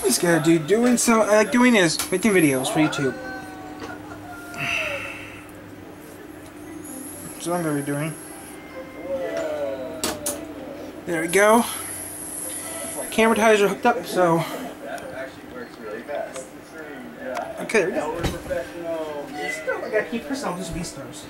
This guy dude doing so I like doing is making videos for YouTube. So I'm gonna be doing. There we go. Camera ties are hooked up, so. That actually works really fast. Okay, there we go. We're professional. I gotta keep herself just V-stars.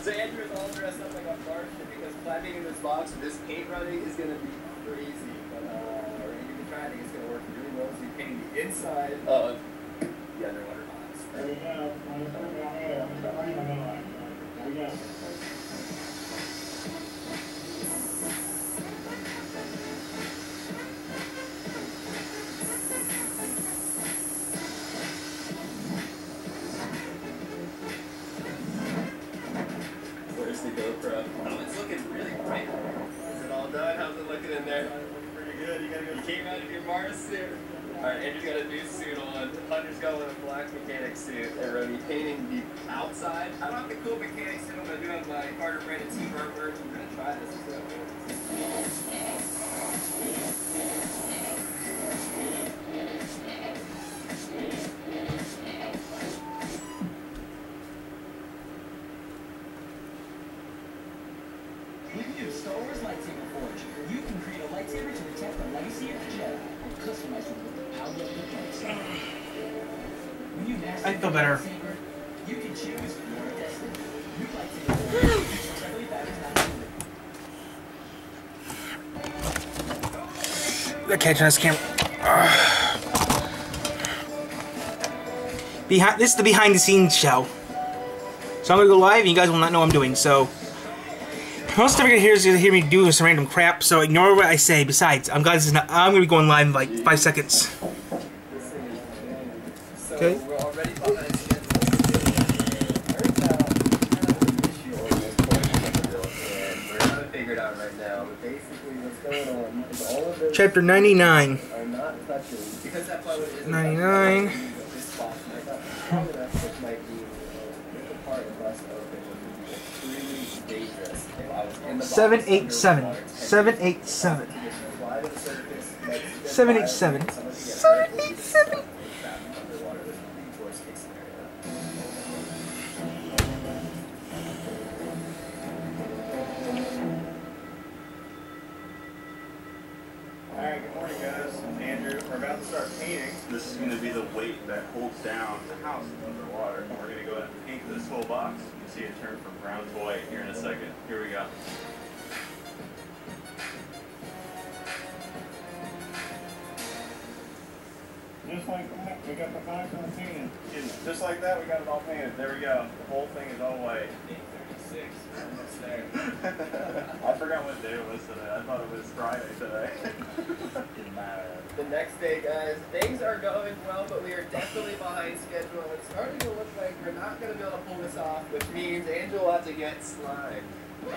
So Andrew is all dressed up like a Martian because climbing in this box with this paint running is gonna be crazy. But we're gonna give it a try. I think it's gonna work really well. So you paint the inside of the underwater box. There we go. Where's the GoPro? Oh, it's looking really bright. Is it all done? How's it looking in there? Looking pretty good. You came out of your Mars suit. Alright, Andrew's got a new suit on. Hunter's got on a black mechanic suit. And we're going to be painting the outside. I don't have the cool mechanic suit. I'm going to do it on my Carter branded team armor. I'm going to try this. With new Star Wars Lightsaber Forge, you can create a lightsaber to protect the legacy of the Jedi and customize it with the power of the lightsaber. When you master I feel better. lightsaber, you can choose your destiny. New lightsaber forge directly back in that They're catching this camera. This is the behind the scenes show. So I'm gonna go live and you guys will not know what I'm doing, so most of you here is gonna hear me do some random crap, so ignore what I say. Besides, I'm gonna be going live in like 5 seconds. Okay. We're already behind schedule. We're trying to figure it out right now. But basically, what's going on is all of those Chapter 99. are not touching because that plywood is 99. this box might not be strong enough, which might be the part of us open, which would be extremely dangerous if I was in the box. 787. underwater, 787. fly to the surface, 787. 787. underwater would be the worst case scenario. Alright, good morning guys. I'm Andrew. We're about to start painting. This is going to be the weight that holds down the house underwater. We're going to go ahead and paint this whole box. You can see it turn from brown to white here in a second. Here we go. Just like that, we got the box on painted. Just like that, we got it all painted. There we go. The whole thing is all white. 8:36. Almost there. I forgot what day it was today. I thought it was Friday today. Didn't matter. The next day, guys, things are going well, but we are definitely behind schedule. It's starting to look like we're not going to be able to pull this off, which means Angel will have to get slime. Is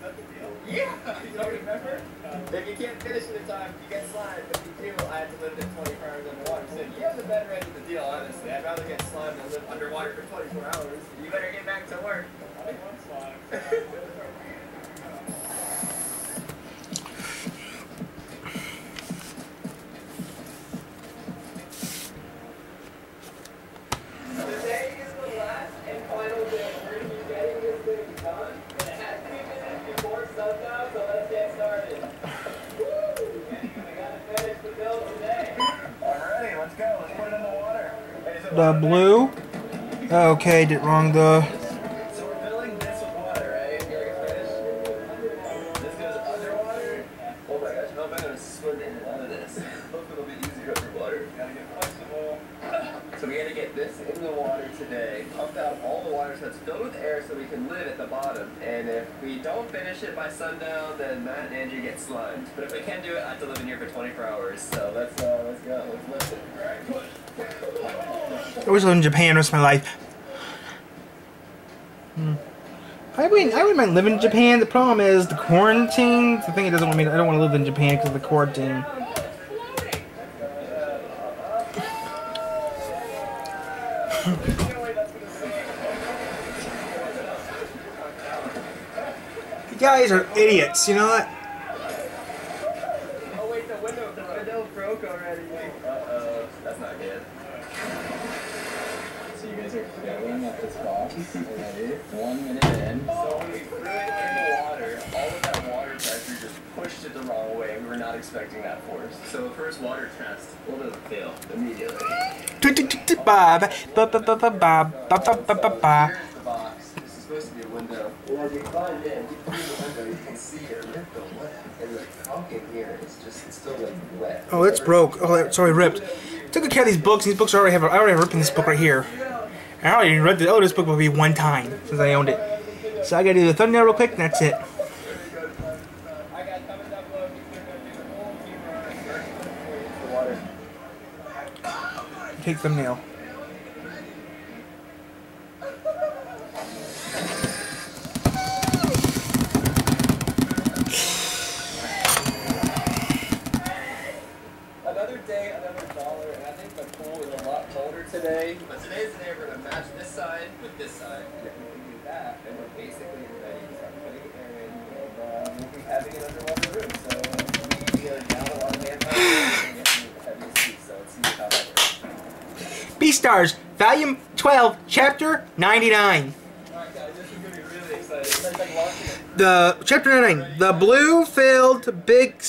that the deal? Yeah! You don't remember? If you can't finish it in time, you get slime. But if you do, I have to live it 24 hours underwater. So you have the better end of the deal, honestly. I'd rather get slime than live underwater for 24 hours. You better get back to work. I want slime. Today is the last and final day. We're going to be getting this thing done. And it has to be finished before sundown, so let's get started. Woo! I got to finish the build today. Alrighty, let's go. Let's put it in the water. The blue. Okay, did wrong. The So we're filling this with water, right? Here we finish. This goes underwater. Oh my gosh, how am I going to swim in and out of this? Hopefully it'll be easier underwater. Gotta get flexible. So we gotta get this in the water today, pump out all the water so it's filled with air so we can live at the bottom. And if we don't finish it by sundown, then Matt and Andrew get slimed. But if we can do it, I have to live in here for 24 hours. So let's go. Let's lift it. Alright, push. I wish I lived in Japan the rest of my life. I wouldn't mind living in Japan. The problem is the quarantine. The thing it doesn't want me. I don't want to live in Japan because of the quarantine. You guys are idiots. You know what? Oh wait, the window broke already. Uh-oh, that's not good. So you guys are filling up this box already. 1 minute in. So when we threw it in the water, all of that water pressure just pushed it the wrong way. We were not expecting that force. So the first water test, we'll just fail immediately. Here's the box. This is supposed to be a window. And as you climb in, you through the window, you can see it ripped the wet. And the caulking here is just, it's still like wet. Oh, it's broke. Oh, it's already ripped. Took good care of these books. These books I already have a rip in this book right here. I already read the. Oh, this book will be one time since I owned it. So I gotta do the thumbnail real quick, and that's it. Take thumbnail. Another day, another dollar, and I think the pool is a lot colder today. But today's the day we're going to match this side with this side. And if we can do that, then we're basically ready to start putting air in, and we'll be having an underwater room. So we are down a lot of manpower and get the heaviest piece, so let's see how that works. Beastars, Volume 12, Chapter 99. Alright guys, this is going to be really exciting. It's like launching The Chapter 99, the blue filled big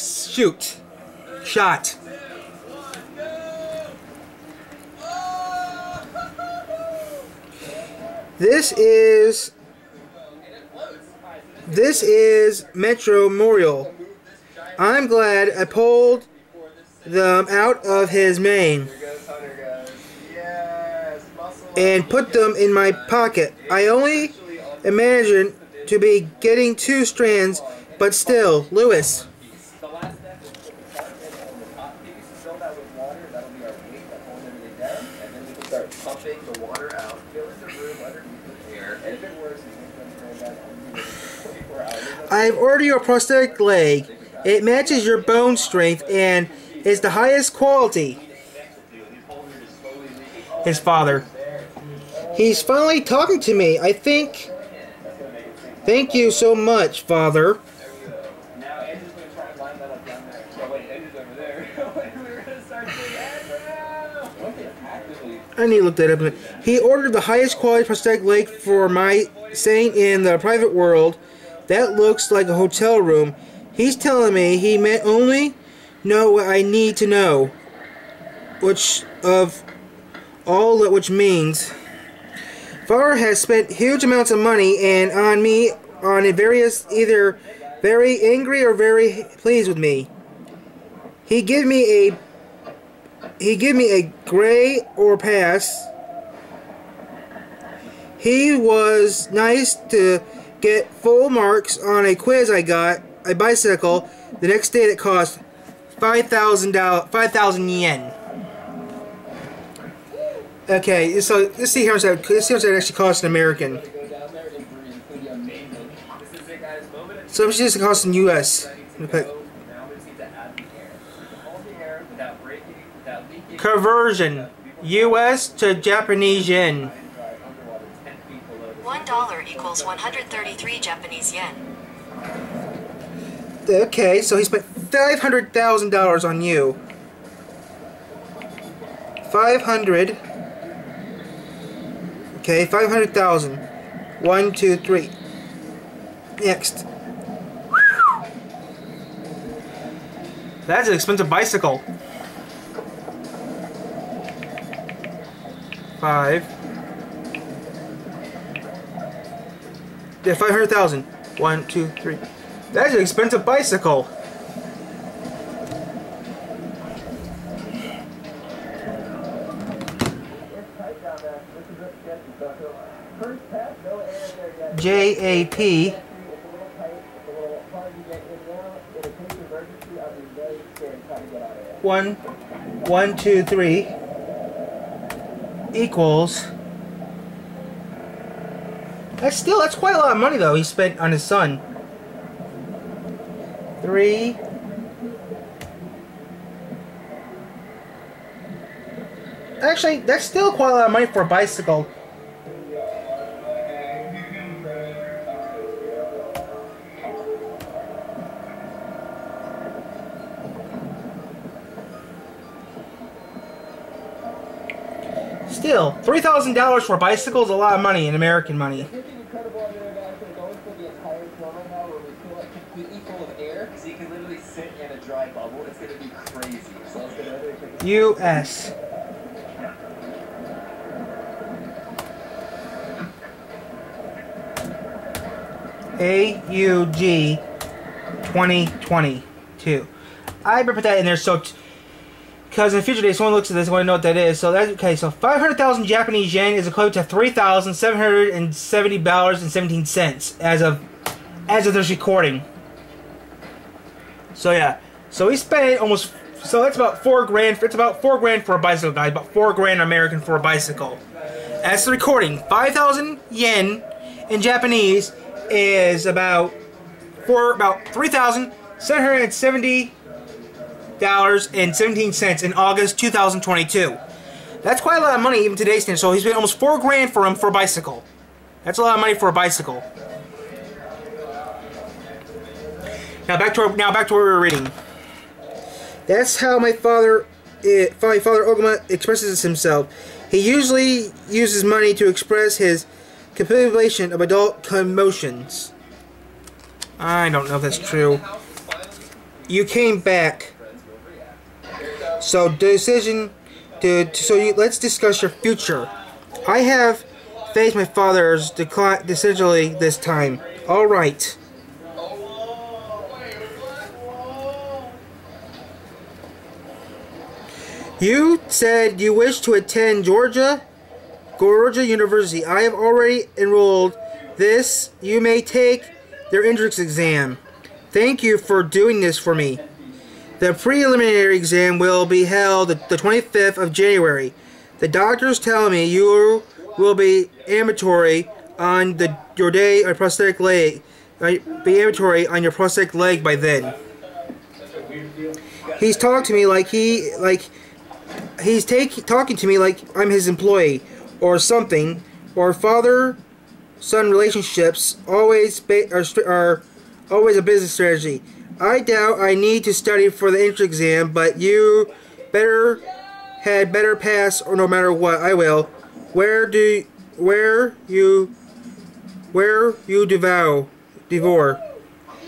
shot. This is Metro Memorial. I'm glad I pulled them out of his mane and put them in my pocket. I only imagined to be getting 2 strands, but still, Lewis. The last step is to put the part in on the top piece, fill that with water, that'll be our weight that holds everything down, and then we can start pumping the water out, fill in the room underneath with air, and if it works, we can turn that on 24 hours. I've ordered you a prosthetic leg. It matches your bone strength and is the highest quality. His father. He's finally talking to me. I think. Thank you so much, Father. Now Andrew's going to try and line that up down there. Oh wait, Andrew's over there. We're going to start saying Andrew! One can actively... I need to look that up. He ordered the highest quality prosthetic leg for my staying in the private world. That looks like a hotel room. He's telling me he may only know what I need to know. Which means Father has spent huge amounts of money and on me on a either very angry or very pleased with me. He give me a grade or pass. He was nice to get full marks on a quiz I got a bicycle the next day that cost 5,000 yen. Okay, so let's see how much that actually costs in American. So how much does it cost in US? Conversion, US to Japanese yen. $1 equals 133 Japanese yen. Okay, so he spent $500,000 on you. 500. Okay, 500,000. 1, 2, 3. Next. That's an expensive bicycle. 5. Yeah, 500,000. 1, 2, 3. That's an expensive bicycle. JAP. 1, 2, 3 equals. That's quite a lot of money though he spent on his son. 3. Actually, that's still quite a lot of money for a bicycle. Still, $3,000 for a bicycle is a lot of money in American money. It's incredible out there, guys. We're going for the entire tour right now where we feel like completely full of air. So you can literally sit in a dry bubble. It's going to be crazy. So let's get another quick. U.S. AUG 2022. I better put that in there so because in future days someone looks at this and want to know what that is. So that's okay. So 500,000 Japanese yen is equivalent to $3,770.17 as of this recording. So yeah. So we spent almost. So that's about $4,000. It's about $4,000 for a bicycle, guys. About $4,000 American for a bicycle. As the recording, 5,000 yen in Japanese is about $3,770.17 in August 2022. That's quite a lot of money even today's standards. So he's spent almost $4,000 for him for a bicycle. That's a lot of money for a bicycle. Now back to what we were reading. That's how my father Ogama expresses himself. He usually uses money to express his capitulation of adult commotions. I don't know if that's true. You came back. So let's discuss your future. I have faced my father's decline decisively this time. All right. You said you wish to attend Georgia University. I have already enrolled this. You may take their entrance exam. Thank you for doing this for me. The preliminary exam will be held the 25th of January. The doctors tell me you will be ambulatory on your day on prosthetic leg. Be ambulatory on your prosthetic leg by then. He's talking to me talking to me like I'm his employee or something. Or father-son relationships are always a business strategy. I doubt I need to study for the entrance exam, but you had better pass or no matter what. I will. Where you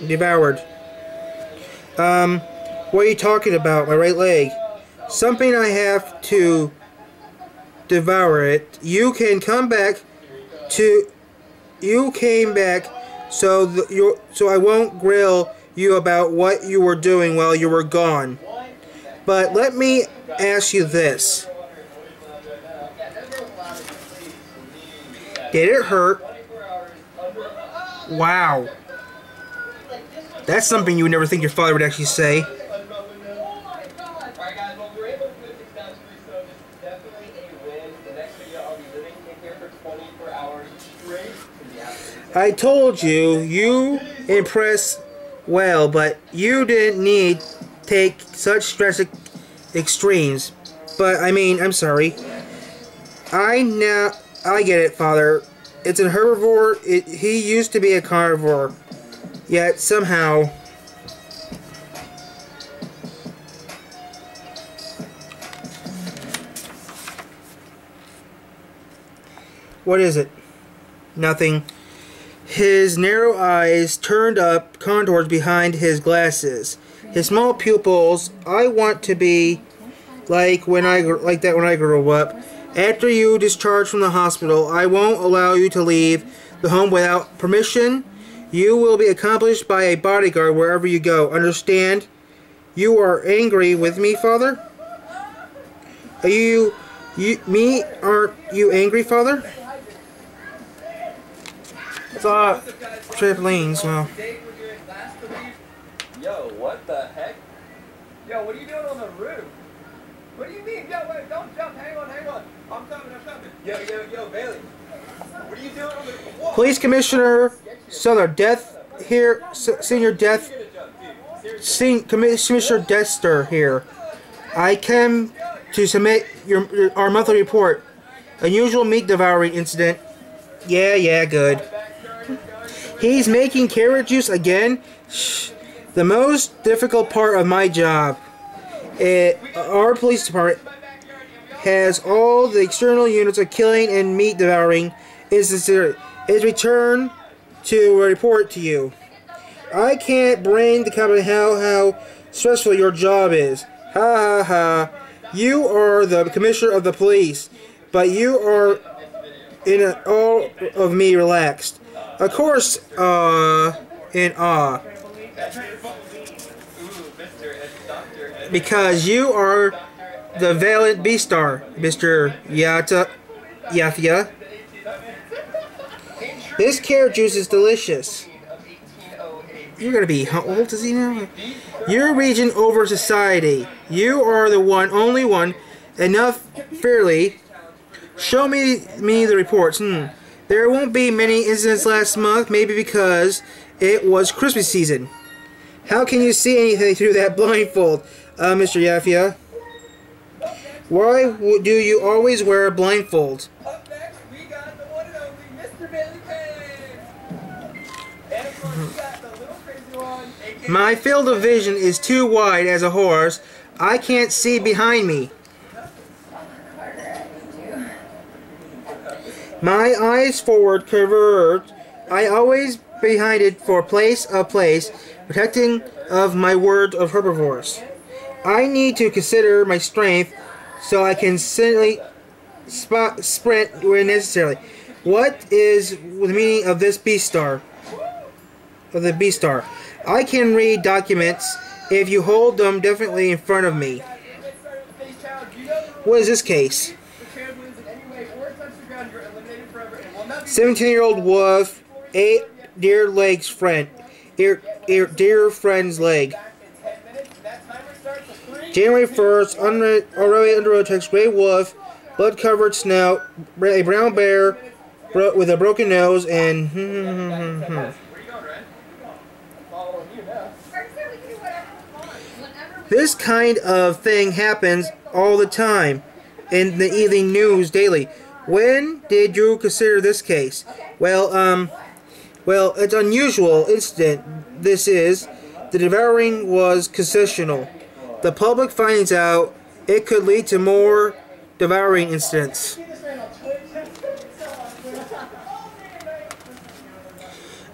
devoured. What are you talking about? My right leg. Something I have to devour it. You came back so I won't grill you about what you were doing while you were gone. But let me ask you this. Did it hurt? Wow. That's something you would never think your father would actually say. I told you, you impress well, but you didn't need to take such drastic extremes. But, I mean, I'm sorry. I get it, Father. It's a herbivore. He used to be a carnivore. Yet, somehow... What is it? Nothing. His narrow eyes turned up contours behind his glasses. His small pupils. I want to be like that when I grow up. After you discharge from the hospital, I won't allow you to leave the home without permission. You will be accompanied by a bodyguard wherever you go. Understand? You are angry with me, Father? Aren't you angry, Father? Trampolines, well. Yo, what the heck? Yo, what are you doing on the roof? What do you mean? Yo, wait, don't jump. Hang on. I'm coming. Yo, Bailey. What are you doing on the whoa. Police Commissioner Commissioner Dexter here. I came to submit our monthly report. Unusual meat devouring incident. Yeah, good. He's making carrot juice again? Shh. The most difficult part of my job. Our police department has all the external units of killing and meat devouring is returned to report to you. I can't bring the company how stressful your job is. Ha ha ha. You are the commissioner of the police, but you are in all of me relaxed. Of course, in awe. Because you are the valiant Beastar, Mr. Yafia. This carrot juice is delicious. You're gonna be, how old is he now? You're reaching over society. You are the only one, enough fairly. Show me the reports. There won't be many incidents last month, maybe because it was Christmas season. How can you see anything through that blindfold, Mr. Yafia? Why do you always wear a blindfold? Up next, we got the one and only Mr. Bailey Page. And of course, we got the little crazy one, aka My field of vision is too wide as a horse. I can't see behind me. My eyes forward converge. I always behind it for place, protecting of my word of herbivores. I need to consider my strength so I can silently sprint where necessary. What is the meaning of this Beastar? Of the Beastar? I can read documents if you hold them definitely in front of me. What is this case? 17-year-old wolf ate dear friend's leg. January 1st, already under text, gray wolf, blood-covered snout, a brown bear with a broken nose, and This kind of thing happens all the time in the evening news daily. When did you consider this case? Well, it's unusual incident. This is. The devouring was consensual. The public finds out it could lead to more devouring incidents.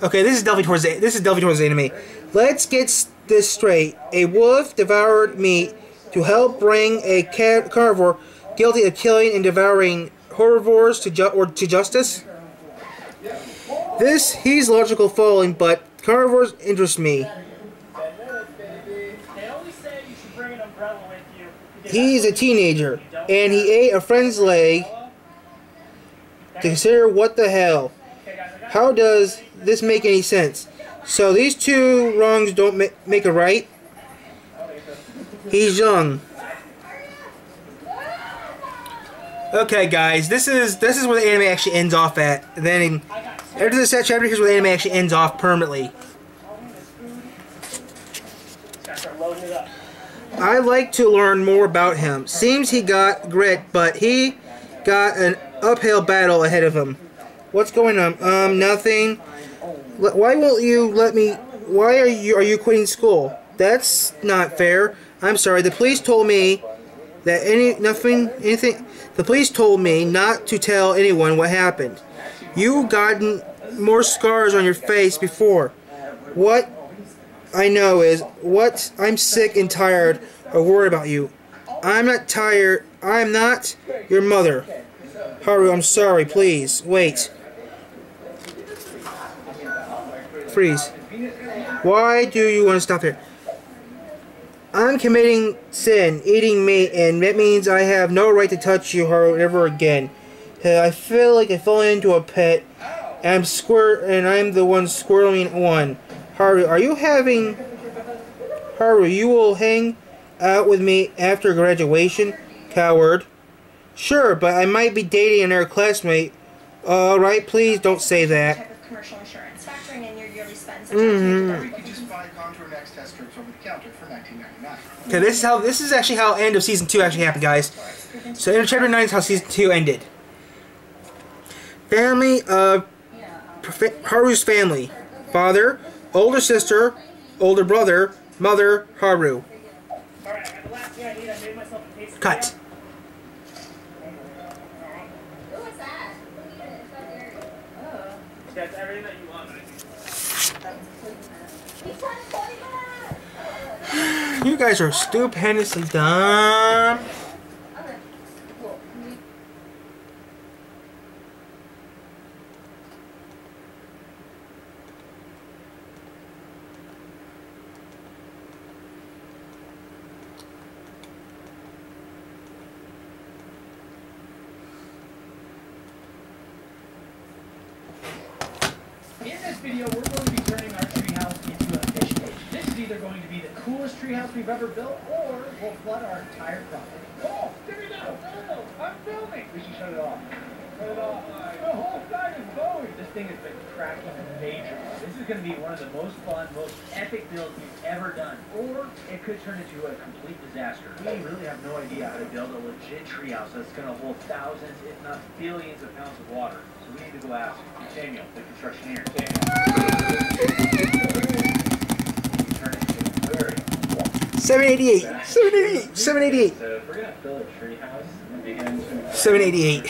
Okay, this is delving towards the enemy. Let's get this straight. A wolf devoured meat to help bring a carnivore guilty of killing and devouring herbivores to justice. He's logical following, but carnivores interest me. He's a teenager, and he ate a friend's leg. To consider what the hell? How does this make any sense? So these two wrongs don't make a right? He's young. Okay, guys, this is where the anime actually ends off at. And then after this chapter, here's where the anime actually ends off permanently. I'd like to learn more about him. Seems he got grit, but he got an uphill battle ahead of him. What's going on? Nothing. Why won't you let me? Why are you quitting school? That's not fair. I'm sorry. The police told me that anything. The police told me not to tell anyone what happened. You've gotten more scars on your face before. What I know is what I'm sick and tired of worrying about you. I'm not tired. I'm not your mother. Haru, I'm sorry. Please wait. Freeze. Why do you want to stop here? I'm committing sin, eating meat, and that means I have no right to touch you, Haru, ever again. I feel like I fell into a pit, and I'm the one squirreling one. Haru, Haru, you will hang out with me after graduation, coward. Sure, but I might be dating another classmate. Alright, please don't say that. Commercial insurance, factoring in your yearly spends. Or you could just buy Contour Next test strips over the counter for $19.99. Okay, this is actually how end of season 2 actually happened, guys. So in chapter 9 is how season 2 ended. Family of Haru's family. Father, older sister, older brother, mother, Haru. Cut. You guys are stupendously dumb. In this video, we're going to be turning our treehouse into a fish cage. This is either going to be the coolest treehouse we've ever built, or we'll flood our entire property. Oh, give me that! No, I'm filming! We should shut it off. Shut it off. The whole side is going! This thing has been cracking major. This is going to be one of the most fun, most epic builds we've ever done. Or it could turn into a complete disaster. We really have no idea how to build a legit treehouse that's going to hold thousands, if not billions of pounds of water. So we need to go ask Samuel, the construction engineer. Turn it into a very 788. 788. 788. So if we're going to build a treehouse and begin to 788.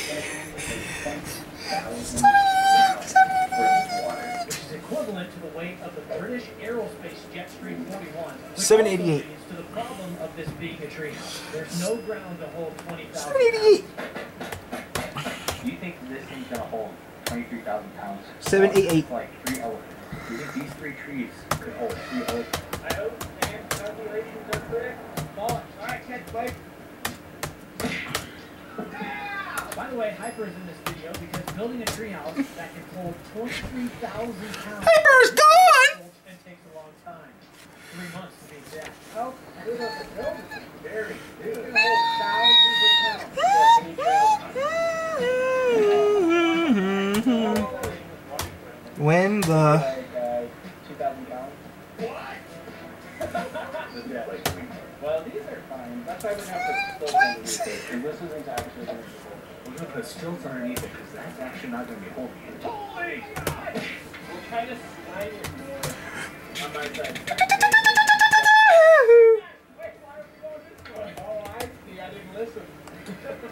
which is equivalent to the weight of the British Aerospace Jetstream 41. 788. To the problem of this being a treehouse. There's no ground to hold 20,000 788. Do you think this thing's going to hold 23,000 pounds? 788. It's like 3 elephants. Do you think these 3 trees could hold 3 elephants? I hope, man. Calculations are correct. All right, catch, Blake. By the way, Hyper is in this video because building a treehouse that can hold 23,000 pounds. Hyper's gone! And takes a long time. 3 months to be exact. How good of a building is very big. It can hold thousands of pounds. When the 2,000 pounds. What? Well, these are fine. That's why we're going to put stilts underneath it. And this isn't actually going to be holding. We're going to put stilts underneath it because that's actually not going to be holding it. Holy God! We'll try to slide it more on my side. Wait, why are we going this way? Oh, I see. I didn't listen.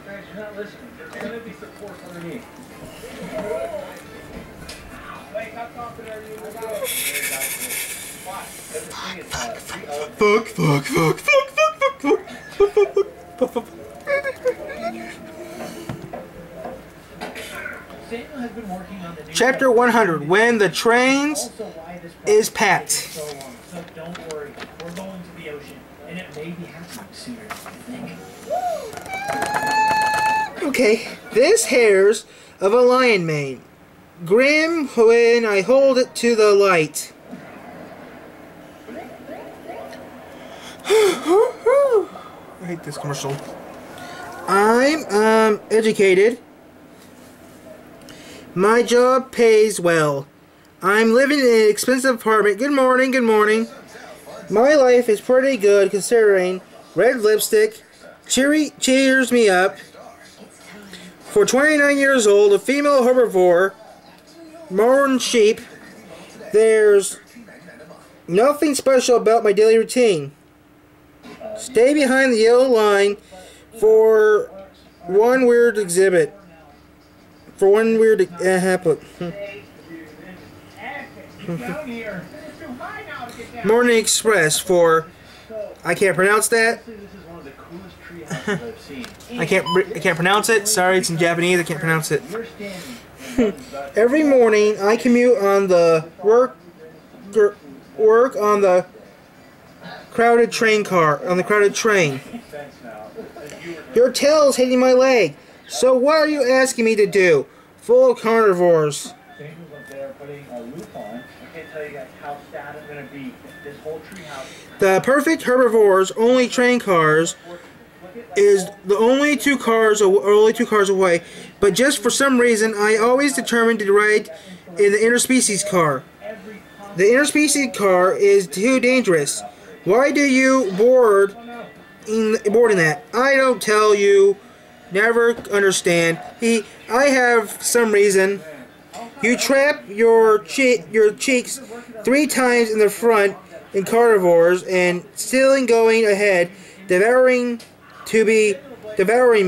Guys, you're not listening. There's going to be supports underneath. Wait, how confident are you? I got it. Why? Because this thing is 3 elephants. Fuck. Samuel has been working on the new Chapter 100. When the trains also why this is project packed. is so long. So don't worry, we're going to the ocean, and it may be happening sooner than you think. Okay. This hairs of a lion mane. Grim when I hold it to the light. I hate this commercial. I'm educated. My job pays well. I'm living in an expensive apartment. Good morning, good morning. My life is pretty good considering. Red lipstick cheers me up. For 29 years old, a female herbivore, modern sheep, there's nothing special about my daily routine. Stay behind the yellow line for one weird exhibit. For one weird happen. Morning Express for I can't pronounce that. I can't pronounce it. Sorry, it's in Japanese. I can't pronounce it. Every morning I commute on the work on the crowded train. Your tail's hitting my leg. So what are you asking me to do? Full of carnivores. Samuel's up there putting a roof on. I can't tell you guys how sad I'm gonna be if this whole treehouse. The perfect herbivores only train cars is the only two cars away. But just for some reason, I always determined to ride in the interspecies car. The interspecies car is too dangerous. Why do you board in that? I don't tell you. Never understand. I have some reason. You trap your cheeks 3 times in the front in carnivores and still going ahead, devouring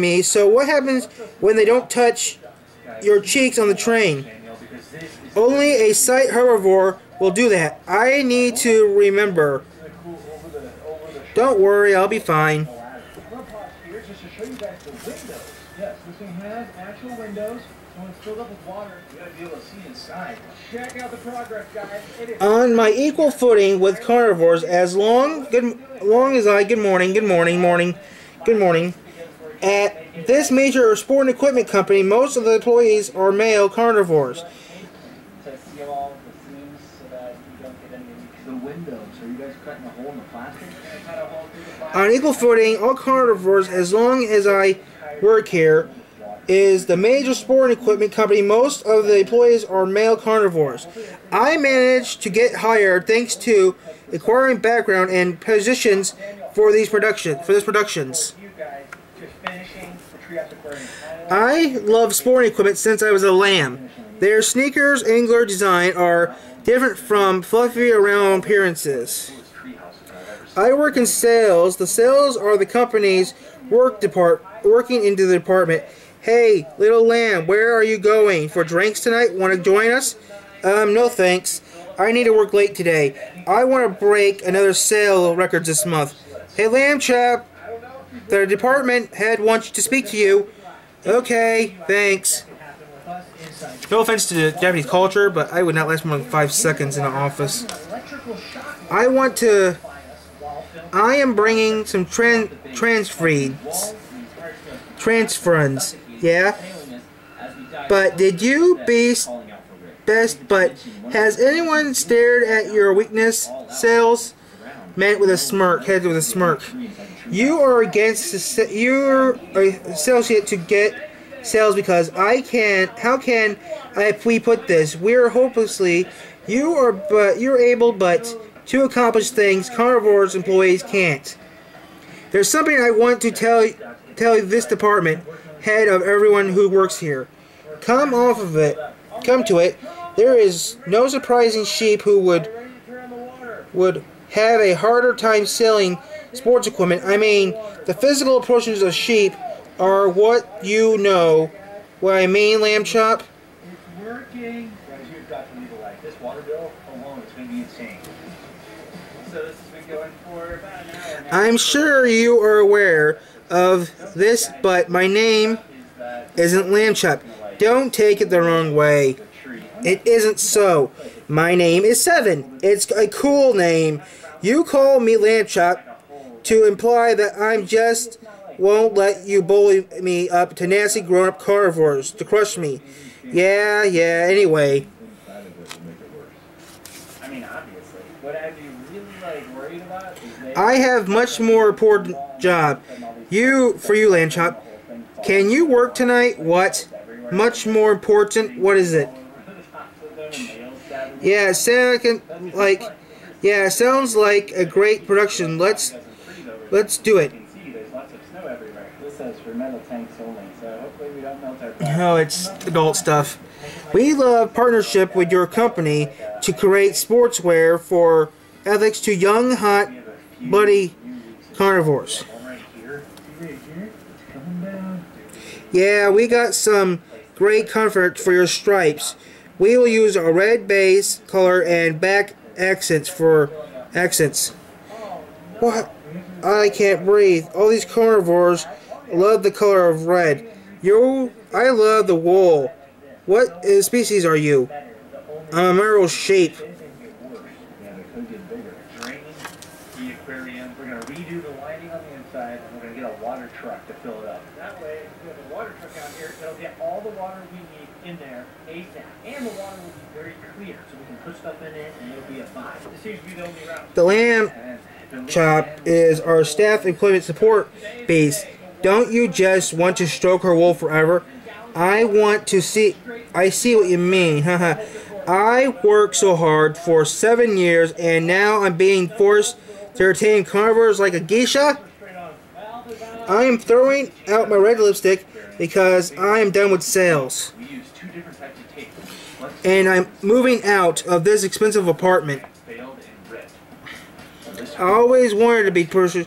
me. So what happens when they don't touch your cheeks on the train? Only a site herbivore will do that. I need to remember. Don't worry, I'll be fine. Here just to show you guys the windows. Yes, this thing has actual windows. When it's filled up with water, you gotta be able to see inside. Check out the progress, guys. It is On my equal footing with carnivores, as long as I good morning. At this major sporting equipment company, most of the employees are male carnivores. to seal all the seams so that you don't get any leaks. The windows, are you guys cutting a hole in the plastic? Cut a hole through the plastic. On equal footing, all carnivores, as long as I work here, is the major sporting equipment company. Most of the employees are male carnivores. I managed to get hired thanks to acquiring background and positions for these productions. You guys just finishing the Treehouse Aquarium. I love sporting equipment since I was a lamb. Their sneakers angler design are different from fluffy around appearances. I work in sales. The sales are the company's working into the department. Hey, little lamb, where are you going? For drinks tonight? Want to join us? No thanks. I need to work late today. I want to break another sale records this month. Hey, lamb chap, the department head wants to speak to you. Okay, thanks. No offense to the Japanese culture, but I would not last more than 5 seconds in the office. I am bringing some transference. Yeah? But did you best, but has anyone stared at your weakness, sales? Meant with a smirk, head with a smirk. You are against, you're an associate to get sales because I can't, how can we put this? We're hopelessly, you're able but to accomplish things carnivores employees can't. There's something I want to tell this department head of everyone who works here. Come to it. There is no surprising sheep who would have a harder time selling sports equipment. I mean, the physical approaches of sheep are what you know. What I mean, lamb chop? It's working. Guys, you've got to leave a light. This water bill alone is going to be insane. So this has been going for about an hour now. I'm sure you are aware of this, but my name isn't lamb chop. Don't take it the wrong way. It isn't so. My name is Seven. It's a cool name. You call me lamb chop to imply that I'm just won't let you bully me up to nasty grown-up carnivores to crush me. Yeah, anyway. I mean, obviously. What I'd be really worried about is I have much more important job. For you, lamb chop. Can you work tonight? What? Much more important? What is it? Yeah, sounds like a great production. Let's do it. Oh, it's adult stuff. We love partnership with your company to create sportswear for ethics to young, hot, buddy carnivores. Yeah, we got some great comfort for your stripes. We will use a red base color and back accents for accents. What? I can't breathe. All these carnivores love the color of red. I love the wool. What species are you? I'm a merle sheep. Yeah, they could get bigger. Draining the aquarium. We're going to redo the lining on the inside, and we're going to get a water truck to fill it up. That way, if we have a water truck out here, it'll get all the water we need in there ASAP. And the water will be very clear, so we can put stuff in it, and it'll be a vibe. This seems to be the only route. The lamb chop is our staff employment support base. Don't you just want to stroke her wool forever? I see what you mean. Haha. I worked so hard for 7 years, and now I'm being forced to entertain carnivores like a geisha? I am throwing out my red lipstick because I am done with sales. And I'm moving out of this expensive apartment. I always wanted to be person.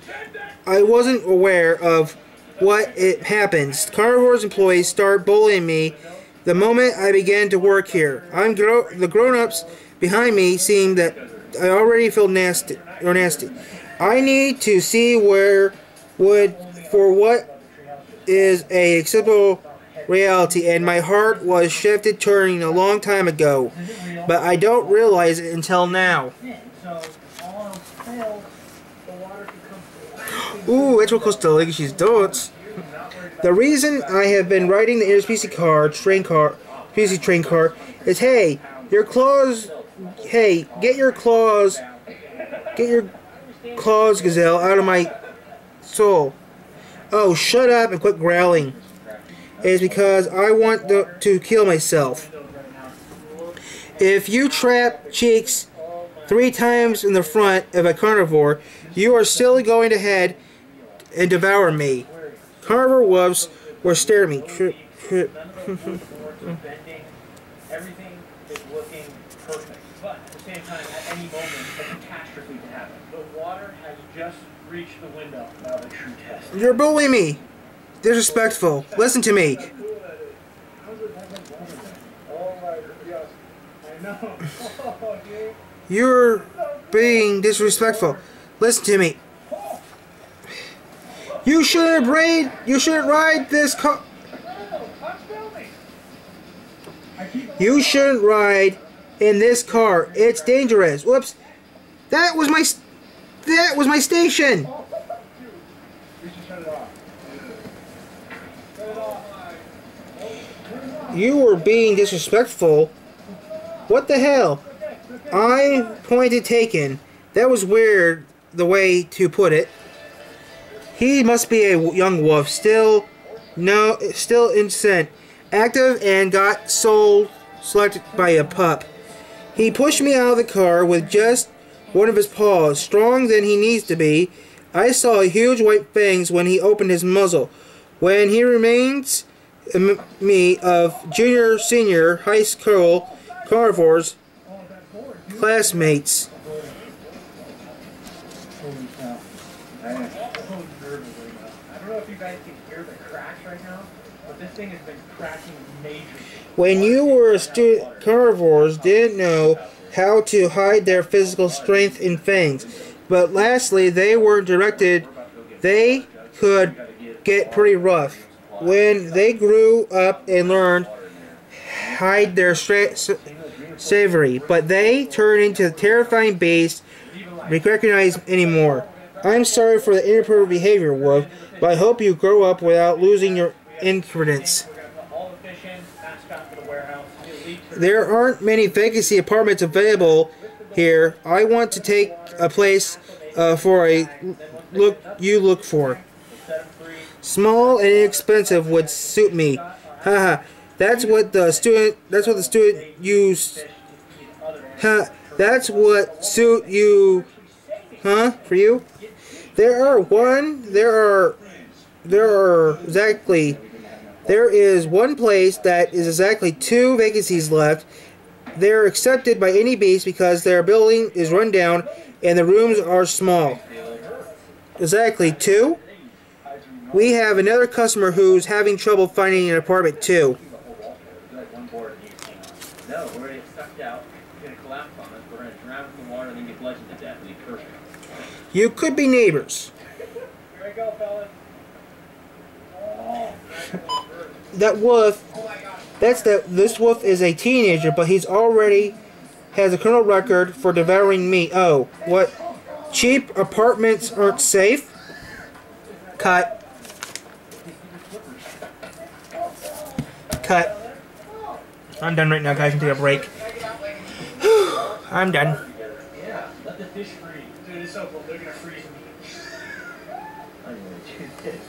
I wasn't aware of what it happens. Carnivores employees start bullying me the moment I began to work here. The grown-ups behind me seem that I already feel nasty. I need to see what is a acceptable reality, and my heart was shifted turning a long time ago, but I don't realize it until now. Ooh, that's what close to Legacy's dots. The reason I have been riding the interspecies train car is, hey, get your claws, Gazelle, out of my soul. Oh, shut up and quit growling. It is because I want to kill myself. If you trap Cheeks 3 times in the front of a carnivore, you are still going to head and devour me. Carnivore wolves will stare at me. Everything is looking perfect, but at the same time, at any moment, a catastrophe can happen. The water has just reached the window. Now the true test. You're bullying me. Disrespectful. Listen to me. You're being disrespectful. Listen to me. You shouldn't ride this car. You shouldn't ride in this car. It's dangerous. Whoops. That was my station. You were being disrespectful. What the hell? I pointed taken. That was weird, the way to put it. He must be a young wolf, still innocent, active, and got selected by a pup. He pushed me out of the car with just one of his paws, strong than he needs to be. I saw huge white fangs when he opened his muzzle. When he reminds me of junior, senior, high school carnivores, classmates. I don't know if you guys can hear the cracks right now, but this thing has been cracking majorly. When you were a student, carnivores didn't know how to hide their physical strength in fangs. But lastly, they were directed. They could get pretty rough. When they grew up and learned hide their savory, but they turned into terrifying beasts we recognize anymore. I'm sorry for the inappropriate behavior, Wolf, but I hope you grow up without losing your impudence. There aren't many vacancy apartments available here. I want to take a place for a look for. Small and inexpensive would suit me. Haha. That's what the student used. Huh. That's what suit you. Huh? For you? There is one place that is exactly 2 vacancies left. They're accepted by any beast because their building is run down and the rooms are small. Exactly 2? We have another customer who's having trouble finding an apartment too. No, we're gonna get sucked out, it's gonna collapse on us, we're gonna drown in the water and then get bludgeoned to death. It'll be perfect. You could be neighbors. Here we go, fellas. That wolf, this wolf is a teenager, but he's already has a criminal record for devouring me. Oh, what? Cheap apartments aren't safe? Cut. Cut. I'm done right now, guys. I'm taking a break. I'm done. Yeah, let the fish freeze. Dude, it's so cool. They're gonna freeze me. I'm gonna do this.